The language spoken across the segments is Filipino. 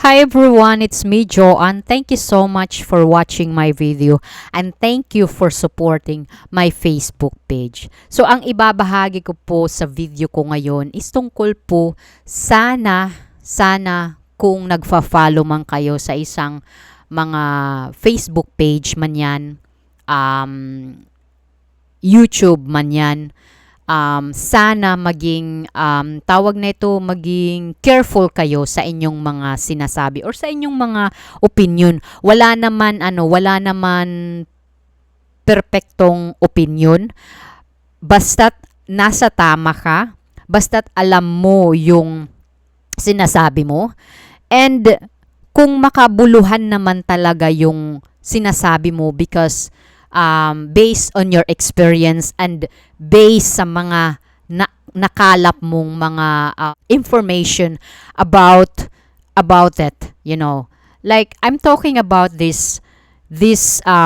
Hi everyone, it's me Joanne. Thank you so much for watching my video and thank you for supporting my Facebook page. So ang ibabahagi ko po sa video ko ngayon is tungkol po sana kung nagfa-follow man kayo sa isang mga Facebook page man yan, YouTube man yan, sana maging tawag na ito, maging careful kayo sa inyong mga sinasabi or sa inyong mga opinion. Wala naman perpektong opinion. Basta't nasa tama ka, basta't alam mo yung sinasabi mo, and kung makabuluhan naman talaga yung sinasabi mo because based on your experience and based sa mga nakalap mong mga information about it, you know. Like I'm talking about this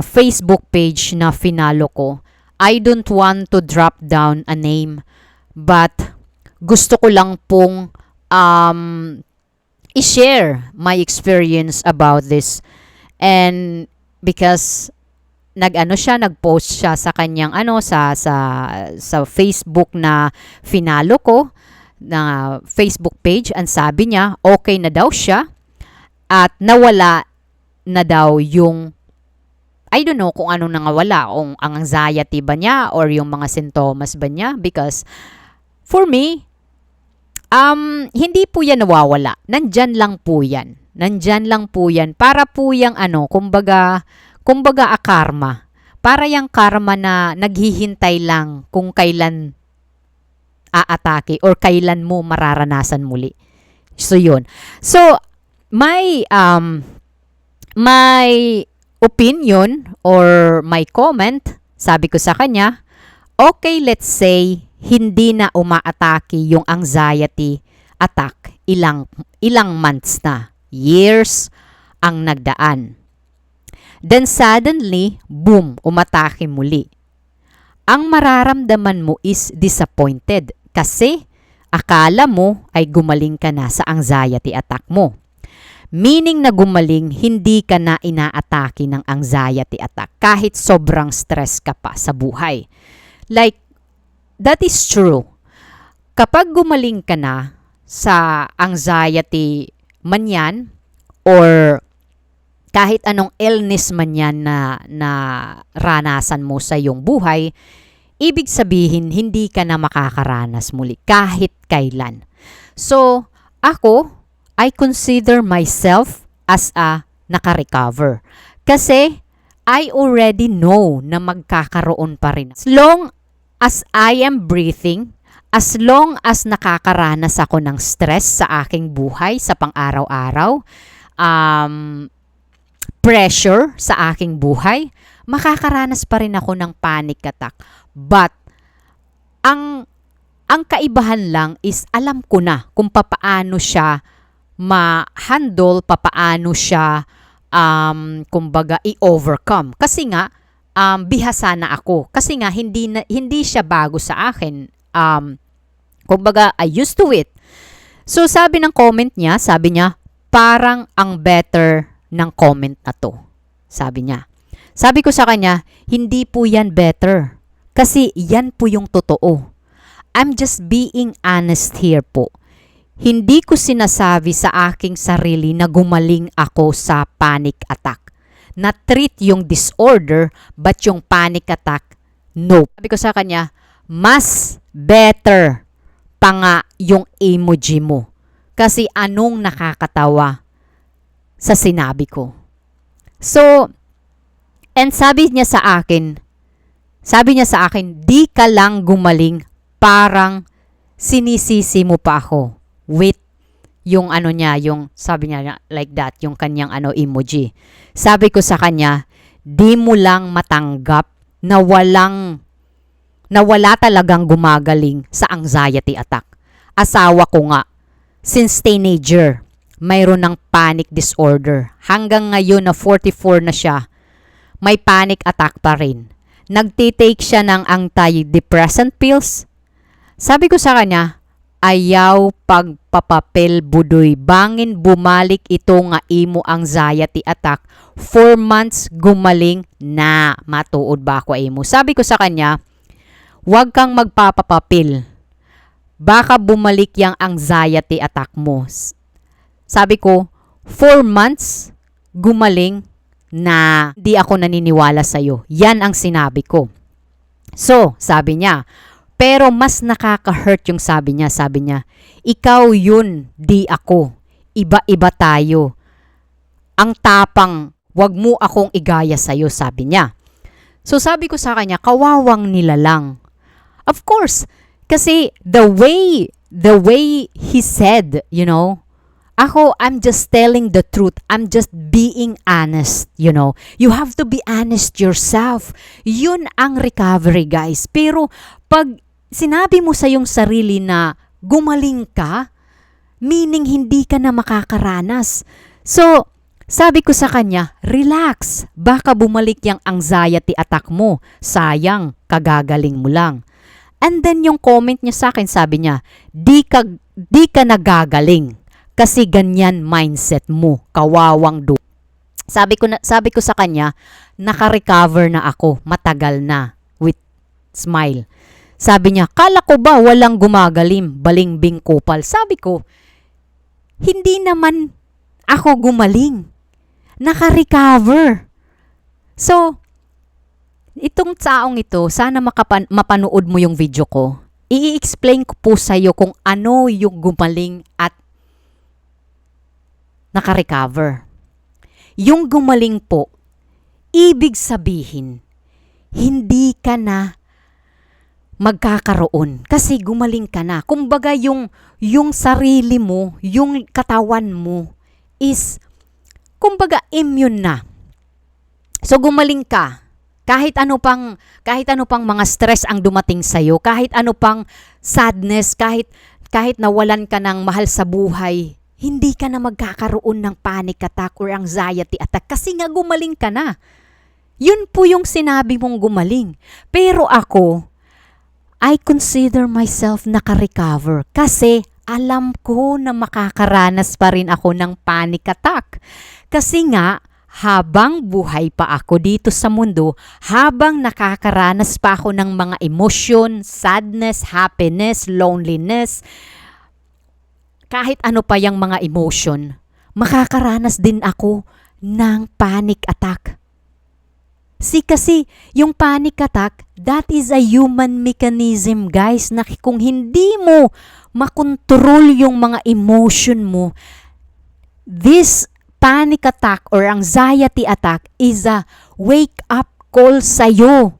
Facebook page na finalo ko. I don't want to drop down a name, but gusto ko lang pong i-share my experience about this, and because nagpost siya sa kanyang sa Facebook na finalo ko na Facebook page, and sabi niya okay na daw siya at nawala na daw yung I don't know kung ano nawala, kung ang anxiety ba niya or yung mga sintomas ba niya, because for me hindi po yan nawawala. Nandyan lang po yan. Para po yung kumbaga karma. Para yung karma na naghihintay lang kung kailan aatake or kailan mo mararanasan muli. So yun. So my opinion or my comment, sabi ko sa kanya, okay, let's say hindi na umaatake yung anxiety attack. Ilang months na, years ang nagdaan. Then suddenly, boom, umatake muli. Ang mararamdaman mo is disappointed kasi akala mo ay gumaling ka na sa anxiety attack mo. Meaning na gumaling, hindi ka na inaatake ng anxiety attack kahit sobrang stress ka pa sa buhay. Like, that is true. Kapag gumaling ka na sa anxiety man yan, or kahit anong illness man yan na ranasan mo sa iyong buhay, ibig sabihin, hindi ka na makakaranas muli kahit kailan. So, I consider myself as a naka-recover. Kasi, I already know na magkakaroon pa rin. As long as I am breathing, as long as nakakaranas ako ng stress sa aking buhay, sa pang-araw-araw, pressure sa aking buhay, makakaranas pa rin ako ng panic attack. But, ang kaibahan lang is alam ko na kung papaano siya ma-handle, papaano siya kumbaga i-overcome. Kasi nga, bihasa na ako. Kasi nga, hindi siya bago sa akin. Kumbaga, I used to it. So, sabi ng comment niya, parang ang better ng comment na to. Sabi niya. Sabi ko sa kanya, hindi po yan better. Kasi yan po yung totoo. I'm just being honest here po. Hindi ko sinasabi sa aking sarili na gumaling ako sa panic attack. Na-treat yung disorder, but yung panic attack, no. Sabi ko sa kanya, mas better pa nga yung emoji mo. Kasi anong nakakatawa sa sinabi ko. So, and sabi niya sa akin, di ka lang gumaling, parang sinisisi mo pa ako with yung yung sabi niya like that, yung kanyang emoji. Sabi ko sa kanya, di mo lang matanggap na wala talagang gumagaling sa anxiety attack. Asawa ko nga, since teenager, mayroon ng panic disorder. Hanggang ngayon na 44 na siya, may panic attack pa rin. Nagtitake siya ng antidepressant pills. Sabi ko sa kanya, ayaw pagpapapel budoy. Bangin bumalik ito nga imo anxiety attack. 4 months gumaling na. Matuod ba ako imo? Sabi ko sa kanya, huwag kang magpapapapil. Baka bumalik yung anxiety attack mo. Sabi ko, 4 months gumaling na. Di ako naniniwala sa'yo. Yan ang sinabi ko. So, sabi niya, pero mas nakaka-hurt yung sabi niya. Sabi niya, ikaw yun, di ako. Iba-iba tayo. Ang tapang, wag mo akong igaya sa'yo, sabi niya. So sabi ko sa kanya, kawawang nila lang. Of course, kasi the way he said, you know, ako, I'm just telling the truth. I'm just being honest, you know. You have to be honest yourself. Yun ang recovery, guys. Pero pag sinabi mo sa iyong sarili na gumaling ka, meaning hindi ka na makakaranas. So, sabi ko sa kanya, relax. Baka bumalik yung anxiety attack mo. Sayang, kagagaling mo lang. And then yung comment niya sa akin, sabi niya, di ka nagagaling. Kasi ganyan mindset mo, kawawang do. Sabi ko sa kanya, naka-recover na ako, matagal na, with smile. Sabi niya, kala ko ba walang gumagalim, balimbing kupal? Sabi ko, hindi naman ako gumaling. Naka-recover. So, itong taong ito, sana mapanood mo yung video ko. I-explain ko po sa iyo kung ano yung gumaling at naka-recover. Yung gumaling po, ibig sabihin, hindi ka na magkakaroon kasi gumaling ka na. Kumbaga yung sarili mo, yung katawan mo is kumbaga immune na. So gumaling ka. Kahit ano pang mga stress ang dumating sa iyo, kahit ano pang sadness, kahit nawalan ka ng mahal sa buhay, hindi ka na magkakaroon ng panic attack or anxiety attack kasi nga gumaling ka na. Yun po yung sinabi mong gumaling. Pero ako, I consider myself naka-recover kasi alam ko na makakaranas pa rin ako ng panic attack. Kasi nga, habang buhay pa ako dito sa mundo, habang nakakaranas pa ako ng mga emotion, sadness, happiness, loneliness, kahit ano pa yung mga emotion, makakaranas din ako ng panic attack. Kasi yung panic attack, that is a human mechanism, guys, na kung hindi mo makontrol yung mga emotion mo, this panic attack or anxiety attack is a wake-up call sa'yo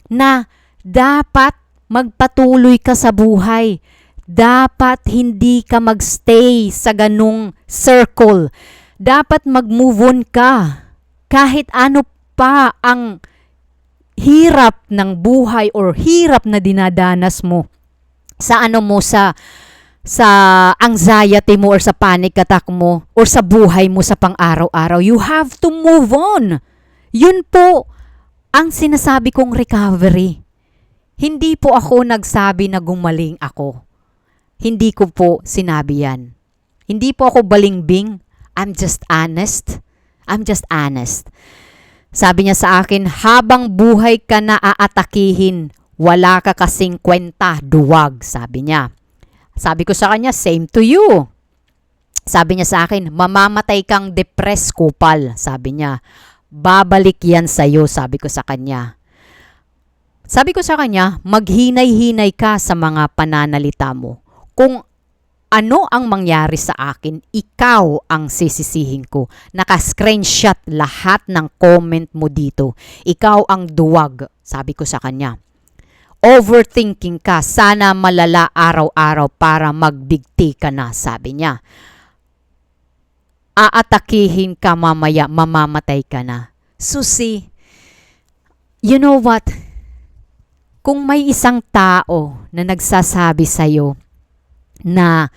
na dapat magpatuloy ka sa buhay. Dapat hindi ka magstay sa ganung circle. Dapat mag-move on ka. Kahit ano pa ang hirap ng buhay or hirap na dinadanas mo sa anxiety mo or sa panic attack mo or sa buhay mo sa pang-araw-araw. You have to move on. Yun po ang sinasabi kong recovery. Hindi po ako nagsabi na gumaling ako. Hindi ko po sinabi yan. Hindi po ako balingbing. I'm just honest. Sabi niya sa akin, habang buhay ka na aatakihin, wala ka kasing kwenta, duwag, sabi niya. Sabi ko sa kanya, same to you. Sabi niya sa akin, mamamatay kang depressed, kupal, sabi niya. Babalik yan sa'yo, sabi ko sa kanya. Sabi ko sa kanya, maghinay-hinay ka sa mga pananalita mo. Kung ano ang mangyari sa akin, ikaw ang sisisihin ko. Naka-screenshot lahat ng comment mo dito. Ikaw ang duwag, sabi ko sa kanya. Overthinking ka, sana malala araw-araw para magbigti ka na, sabi niya. Aatakihin ka mamaya, mamamatay ka na. Susi, you know what? Kung may isang tao na nagsasabi sa'yo na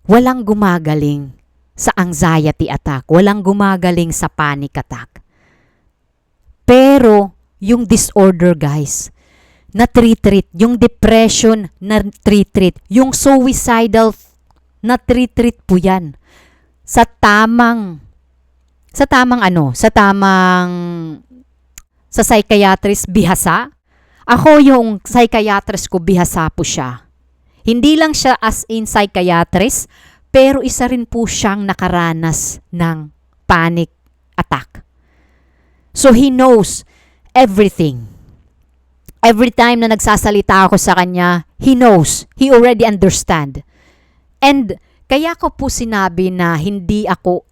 walang gumagaling sa anxiety attack, walang gumagaling sa panic attack. Pero yung disorder, guys, na treat, yung depression na treat, yung suicidal na treat po yan. Sa tamang sa psychiatrist, bihasa. Ako yung psychiatrist ko, bihasa po siya. Hindi lang siya as in psychiatrist, pero isa rin po siyang nakaranas ng panic attack. So he knows everything. Every time na nagsasalita ako sa kanya, he knows. He already understand. And kaya ko po sinabi na hindi ako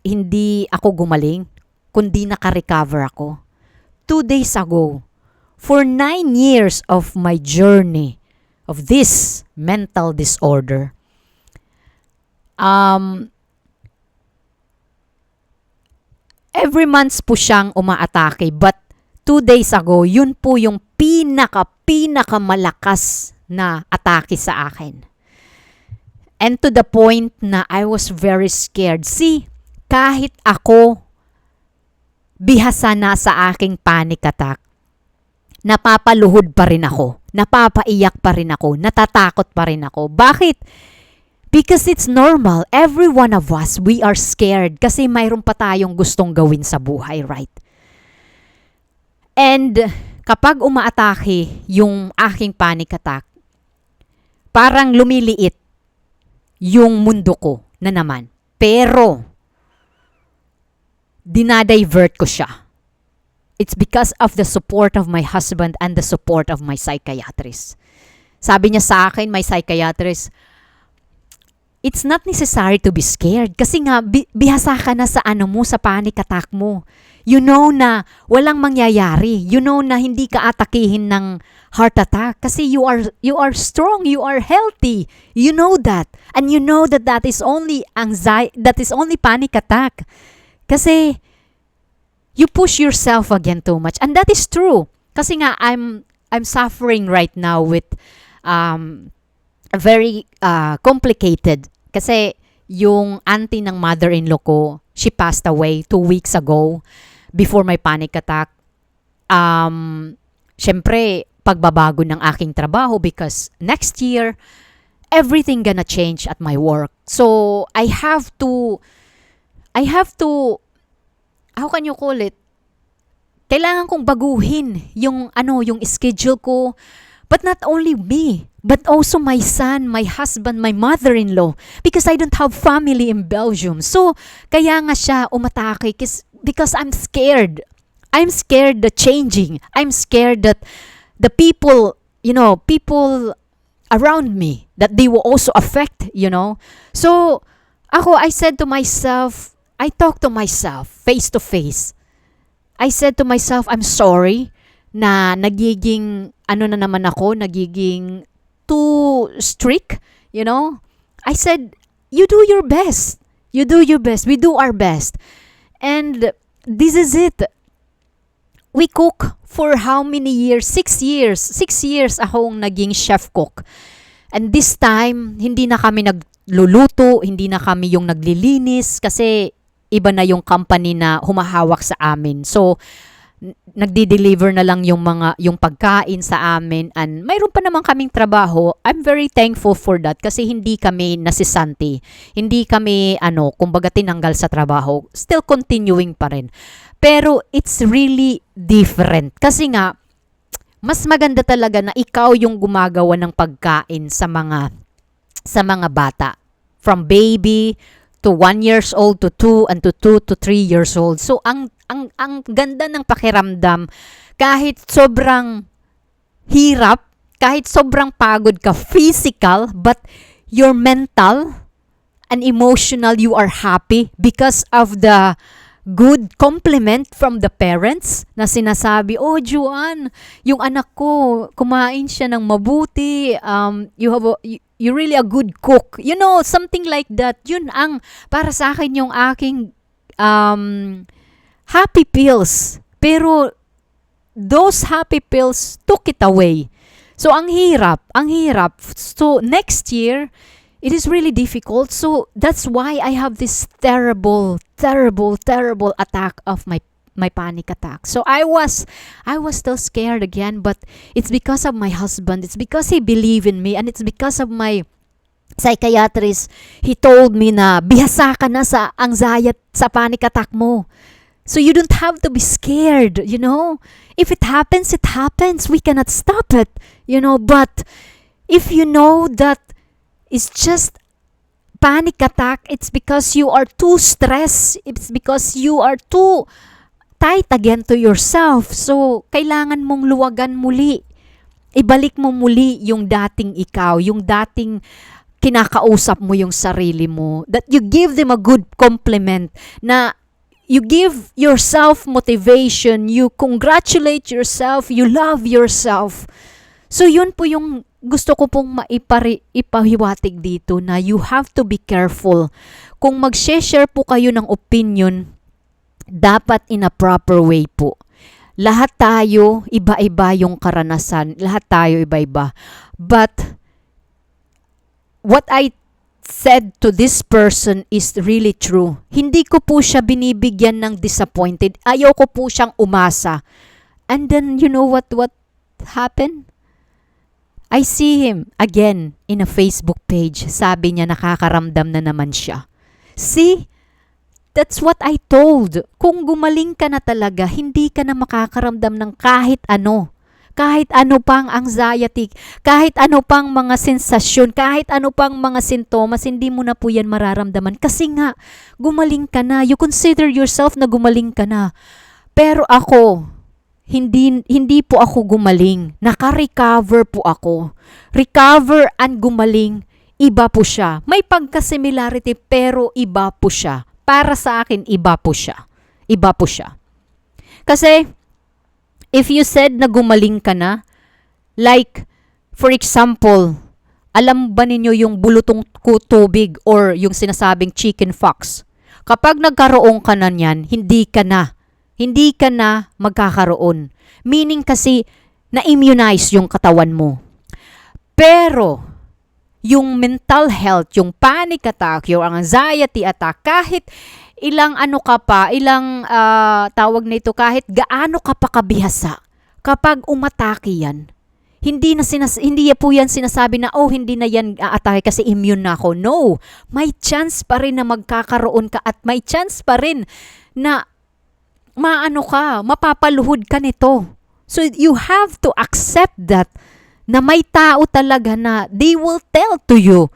gumaling, kundi naka-recover ako. 2 days ago, for 9 years of my journey of this mental disorder, every month po siyang umaatake, but 2 days ago, yun po yung pinakamalakas na atake sa akin. And to the point na I was very scared. See, kahit ako bihasa na sa aking panic attack, napapaluhod pa rin ako, napapaiyak pa rin ako, natatakot pa rin ako. Bakit? Because it's normal. Every one of us, we are scared kasi mayroon pa tayong gustong gawin sa buhay, right? And kapag umaatake yung aking panic attack, parang lumiliit yung mundo ko na naman. Pero, dinadivert ko siya. It's because of the support of my husband and the support of my psychiatrist. Sabi niya sa akin, my psychiatrist, it's not necessary to be scared. Kasi nga, bihasa ka na sa sa panic attack mo. You know na walang mangyayari. You know na hindi ka atakihin ng heart attack. Kasi you are strong, you are healthy. You know that. And you know that is only anxiety, that is only panic attack. Kasi you push yourself again too much. And that is true. Kasi nga, I'm suffering right now with a very complicated. Kasi yung auntie ng mother-in-law ko, she passed away 2 weeks ago before my panic attack. Syempre, pagbabago ng aking trabaho because next year, everything gonna change at my work. So, I have to, how can you call it? Kailangan kong baguhin yung schedule ko. But not only me, but also my son, my husband, my mother-in-law. Because I don't have family in Belgium. So, kaya nga siya umatake because I'm scared. I'm scared that changing. I'm scared that the people, people around me, that they will also affect, So, I said to myself, I talked to myself face to face. I said to myself, I'm sorry na nagiging too strict, I said, you do your best. You do your best. We do our best. And this is it. We cook for how many years? 6 years. 6 years akong naging chef cook. And this time, hindi na kami nagluluto, hindi na kami yung naglilinis kasi iba na yung company na humahawak sa amin. So, nagdi-deliver na lang yung pagkain sa amin, and mayroon pa naman kaming trabaho. I'm very thankful for that kasi hindi kami nasisanti. Hindi kami kumbaga tinanggal sa trabaho. Still continuing pa rin. Pero it's really different kasi nga mas maganda talaga na ikaw yung gumagawa ng pagkain sa mga bata. From baby to 1 years old to 2 and to 2 to 3 years old. So ang ganda ng pakiramdam kahit sobrang hirap, kahit sobrang pagod ka physical, but your mental and emotional, you are happy because of the good compliment from the parents na sinasabi, oh Juan, yung anak ko kumain siya ng mabuti, you're really a good cook, something like that. Yun ang para sa akin yung aking happy pills. Pero those happy pills took it away. So ang hirap. So next year, it is really difficult. So that's why I have this terrible attack of my my panic attack. So I was still scared again, but it's because of my husband. It's because he believed in me, and it's because of my psychiatrist. He told me na bihasa ka na sa anxiety, sa panic attack mo. So you don't have to be scared, you know? If it happens, it happens. We cannot stop it, you know? But if you know that it's just panic attack, it's because you are too stressed. It's because you are too tight again to yourself. So, kailangan mong luwagan muli. Ibalik mo muli yung dating ikaw, yung dating kinakausap mo yung sarili mo. That you give them a good compliment, na you give yourself motivation, you congratulate yourself, you love yourself. So, yun po yung gusto ko pong ipahiwatig dito, na you have to be careful. Kung mag-share po kayo ng opinion, dapat in a proper way po. Lahat tayo, iba-iba yung karanasan. Lahat tayo, iba-iba. But what I said to this person is really true. Hindi ko po siya binibigyan ng disappointed. Ayaw ko po siyang umasa. And then, you know what happened? I see him again in a Facebook page. Sabi niya nakakaramdam na naman siya. See? That's what I told. Kung gumaling ka na talaga, hindi ka na makakaramdam ng kahit ano. Kahit ano pang anxiety, kahit ano pang mga sensasyon, kahit ano pang mga sintomas, hindi mo na po yan mararamdaman. Kasi nga, gumaling ka na. You consider yourself na gumaling ka na. Pero ako, hindi po ako gumaling. Naka-recover po ako. Recover and gumaling, iba po siya. May pagka-similarity pero iba po siya. Para sa akin, iba po siya. Iba po siya. Kasi, if you said na gumaling ka na, like, for example, alam ba ninyo yung bulutong tubig or yung sinasabing chicken pox? Kapag nagkaroon ka na niyan, hindi ka na magkakaroon. Meaning kasi, na-immunize yung katawan mo. Pero, yung mental health, yung panic attack, yung anxiety attack, kahit ilang tawag na ito, kahit gaano ka pa kabihasa, kapag umatake yan, hindi po yan sinasabi na, oh, hindi na yan aatake kasi immune na ako. No, may chance pa rin na magkakaroon ka at may chance pa rin na mapapaluhod ka nito. So you have to accept that, na may tao talaga na they will tell to you,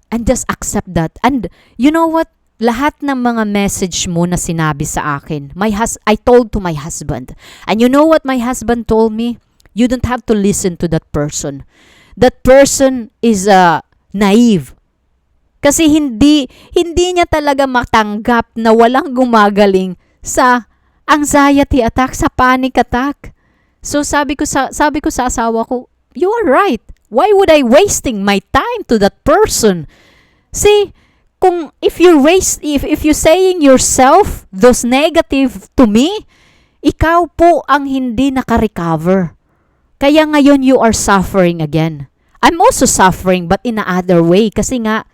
and just accept that. And you know what? Lahat ng mga message mo na sinabi sa akin, I told to my husband. And you know what my husband told me? You don't have to listen to that person. That person is naive. Kasi hindi niya talaga matanggap na walang gumagaling sa anxiety attack, sa panic attack. So sabi ko sa asawa ko, you are right. Why would I wasting my time to that person? See, if you saying yourself those negative to me, ikaw po ang hindi naka-recover. Kaya ngayon you are suffering again. I'm also suffering but in another way kasi nga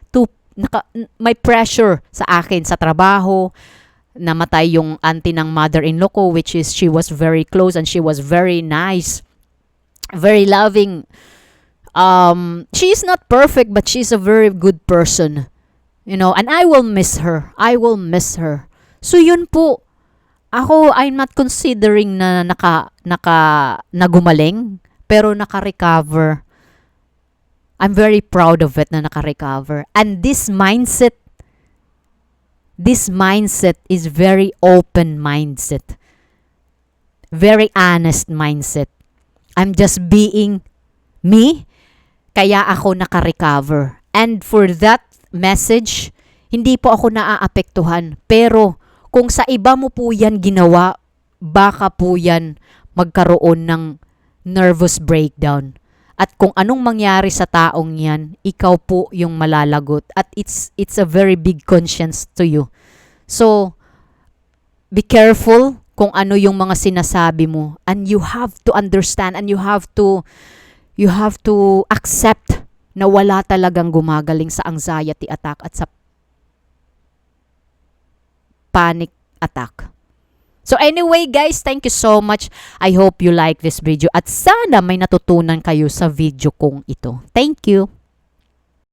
may pressure sa akin sa trabaho. Namatay yung auntie ng mother-in-law ko, which is she was very close and she was very nice. Very loving. She is not perfect, but she's a very good person. You know, and I will miss her. I will miss her. So yun po. Ako, I'm not considering na nagumaling, pero naka-recover. I'm very proud of it na naka-recover. And this mindset is very open mindset. Very honest mindset. I'm just being me, kaya ako naka-recover. And for that message, hindi po ako naaapektuhan. Pero kung sa iba mo po yan ginawa, baka po yan magkaroon ng nervous breakdown. At kung anong mangyari sa taong yan, ikaw po yung malalagot. At it's a very big conscience to you. So, be careful kung ano yung mga sinasabi mo, and you have to understand and you have to accept na wala talagang gumagaling sa anxiety attack at sa panic attack. So anyway guys, thank you so much. I hope you like this video at sana may natutunan kayo sa video kong ito. Thank you.